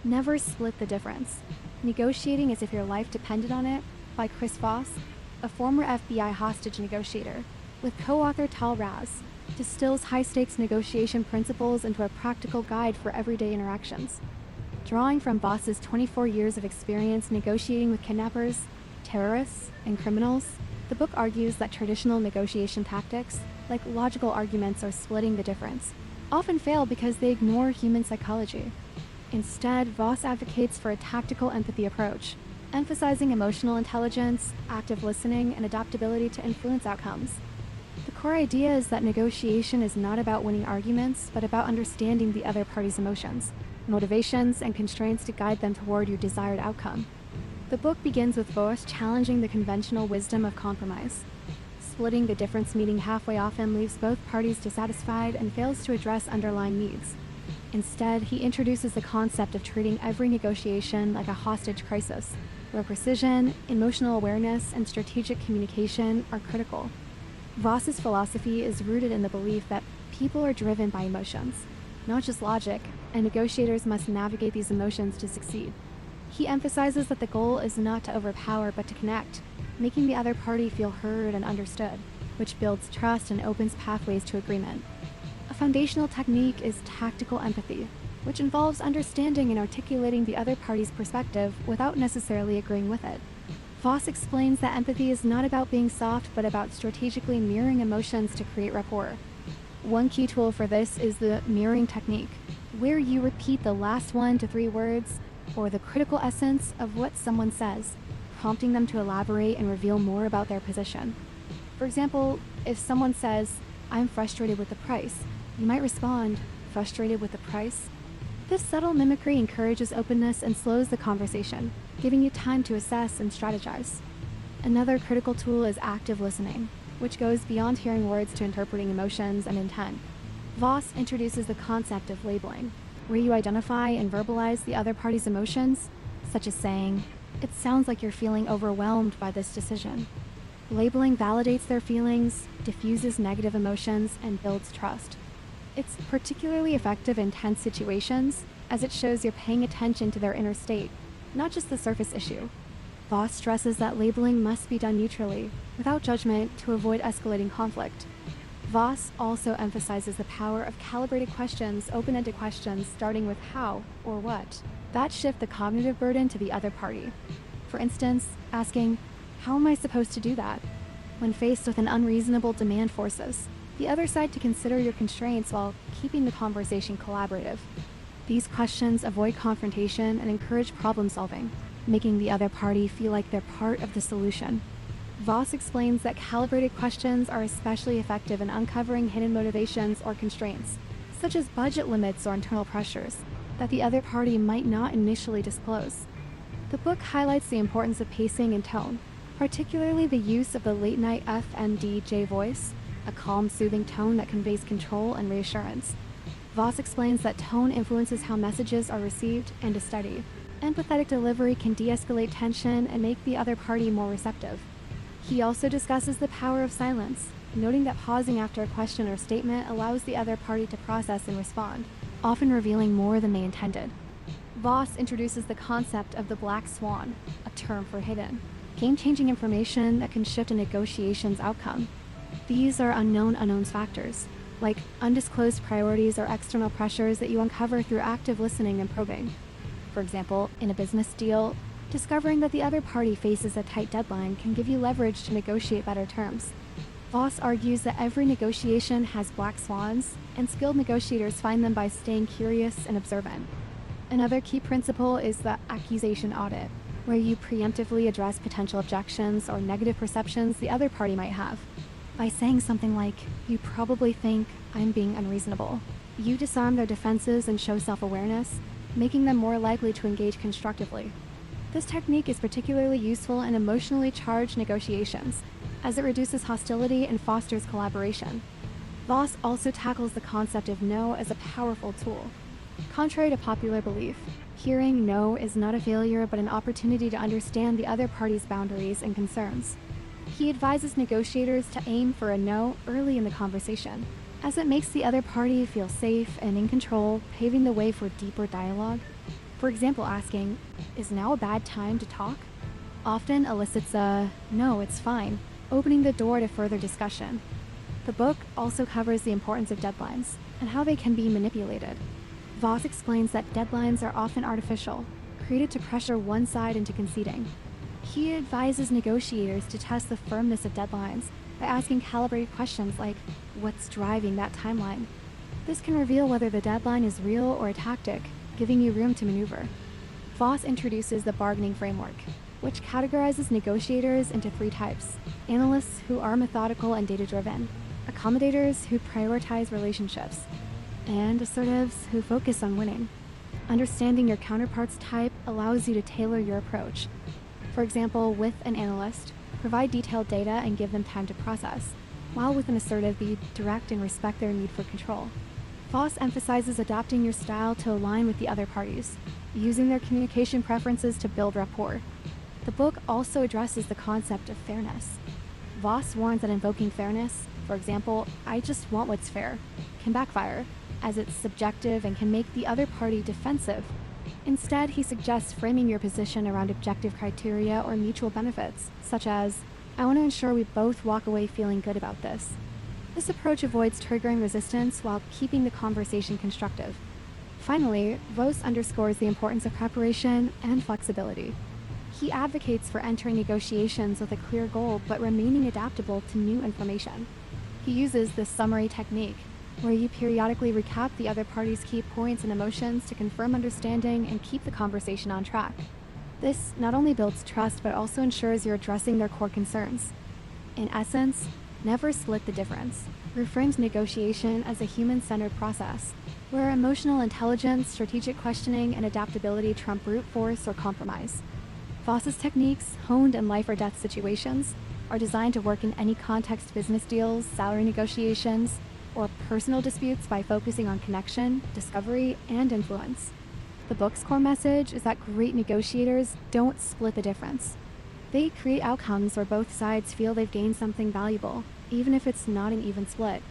Never split the difference. Negotiating as if your life depended on it, by Chris Voss, a former FBI hostage negotiator, with co-author Tahl Raz, distills high-stakes negotiation principles into a practical guide for everyday interactions. Drawing from Voss's 24 years of experience negotiating with kidnappers, terrorists, and criminals, the book argues that traditional negotiation tactics, like logical arguments or splitting the difference, often fail because they ignore human psychology. Instead, Voss advocates for a tactical empathy approach, emphasizing emotional intelligence, active listening, and adaptability to influence outcomes. The core idea is that negotiation is not about winning arguments, but about understanding the other party's emotions, motivations, and constraints to guide them toward your desired outcome. The book begins with Voss challenging the conventional wisdom of compromise. Splitting the difference meeting halfway often leaves both parties dissatisfied and fails to address underlying needs. Instead, he introduces the concept of treating every negotiation like a hostage crisis, where precision, emotional awareness, and strategic communication are critical. Voss's philosophy is rooted in the belief that people are driven by emotions, not just logic, and negotiators must navigate these emotions to succeed. He emphasizes that the goal is not to overpower but to connect, making the other party feel heard and understood, which builds trust and opens pathways to agreement. A foundational technique is tactical empathy, which involves understanding and articulating the other party's perspective without necessarily agreeing with it. Voss explains that empathy is not about being soft, but about strategically mirroring emotions to create rapport. One key tool for this is the mirroring technique, where you repeat the last 1 to 3 words, or the critical essence of what someone says, prompting them to elaborate and reveal more about their position. For example, if someone says, "I'm frustrated with the price," you might respond, "Frustrated with the price?" This subtle mimicry encourages openness and slows the conversation, giving you time to assess and strategize. Another critical tool is active listening, which goes beyond hearing words to interpreting emotions and intent. Voss introduces the concept of labeling, where you identify and verbalize the other party's emotions, such as saying, "It sounds like you're feeling overwhelmed by this decision." Labeling validates their feelings, diffuses negative emotions, and builds trust. It's particularly effective in tense situations, as it shows you're paying attention to their inner state, not just the surface issue. Voss stresses that labeling must be done neutrally, without judgment, to avoid escalating conflict. Voss also emphasizes the power of calibrated questions, open-ended questions starting with how or what, that shift the cognitive burden to the other party. For instance, asking, "How am I supposed to do that?" when faced with an unreasonable demand forces the other side to consider your constraints while keeping the conversation collaborative. These questions avoid confrontation and encourage problem solving, making the other party feel like they're part of the solution. Voss explains that calibrated questions are especially effective in uncovering hidden motivations or constraints, such as budget limits or internal pressures, that the other party might not initially disclose. The book highlights the importance of pacing and tone, particularly the use of the late-night FNDJ voice, a calm, soothing tone that conveys control and reassurance. Voss explains that tone influences how messages are received and to study. Empathetic delivery can de-escalate tension and make the other party more receptive. He also discusses the power of silence, noting that pausing after a question or statement allows the other party to process and respond, often revealing more than they intended. Voss introduces the concept of the black swan, a term for hidden, game-changing information that can shift a negotiation's outcome. These are unknowns factors, like undisclosed priorities or external pressures that you uncover through active listening and probing. For example, in a business deal, discovering that the other party faces a tight deadline can give you leverage to negotiate better terms. Voss argues that every negotiation has black swans, and skilled negotiators find them by staying curious and observant. Another key principle is the accusation audit, where you preemptively address potential objections or negative perceptions the other party might have. By saying something like, "You probably think I'm being unreasonable," you disarm their defenses and show self-awareness, making them more likely to engage constructively. This technique is particularly useful in emotionally charged negotiations, as it reduces hostility and fosters collaboration. Voss also tackles the concept of no as a powerful tool. Contrary to popular belief, hearing no is not a failure but an opportunity to understand the other party's boundaries and concerns. He advises negotiators to aim for a no early in the conversation, as it makes the other party feel safe and in control, paving the way for deeper dialogue. For example, asking, "Is now a bad time to talk?" often elicits a, "No, it's fine," opening the door to further discussion. The book also covers the importance of deadlines and how they can be manipulated. Voss explains that deadlines are often artificial, created to pressure one side into conceding. He advises negotiators to test the firmness of deadlines by asking calibrated questions like, "What's driving that timeline?" This can reveal whether the deadline is real or a tactic, giving you room to maneuver. Voss introduces the bargaining framework, which categorizes negotiators into three types: analysts who are methodical and data-driven, accommodators who prioritize relationships, and assertives who focus on winning. Understanding your counterpart's type allows you to tailor your approach. For example, with an analyst, provide detailed data and give them time to process, while with an assertive, be direct and respect their need for control. Voss emphasizes adapting your style to align with the other parties, using their communication preferences to build rapport. The book also addresses the concept of fairness. Voss warns that invoking fairness, for example, "I just want what's fair," can backfire, as it's subjective and can make the other party defensive. Instead, he suggests framing your position around objective criteria or mutual benefits, such as, "I want to ensure we both walk away feeling good about this." This approach avoids triggering resistance while keeping the conversation constructive. Finally, Voss underscores the importance of preparation and flexibility. He advocates for entering negotiations with a clear goal but remaining adaptable to new information. He uses the summary technique, where you periodically recap the other party's key points and emotions to confirm understanding and keep the conversation on track. This not only builds trust but also ensures you're addressing their core concerns. In essence, never split the difference. Reframes negotiation as a human-centered process, where emotional intelligence, strategic questioning, and adaptability trump brute force or compromise. Voss's techniques, honed in life or death situations, are designed to work in any context: business deals, salary negotiations, or personal disputes by focusing on connection, discovery, and influence. The book's core message is that great negotiators don't split the difference. They create outcomes where both sides feel they've gained something valuable, even if it's not an even split.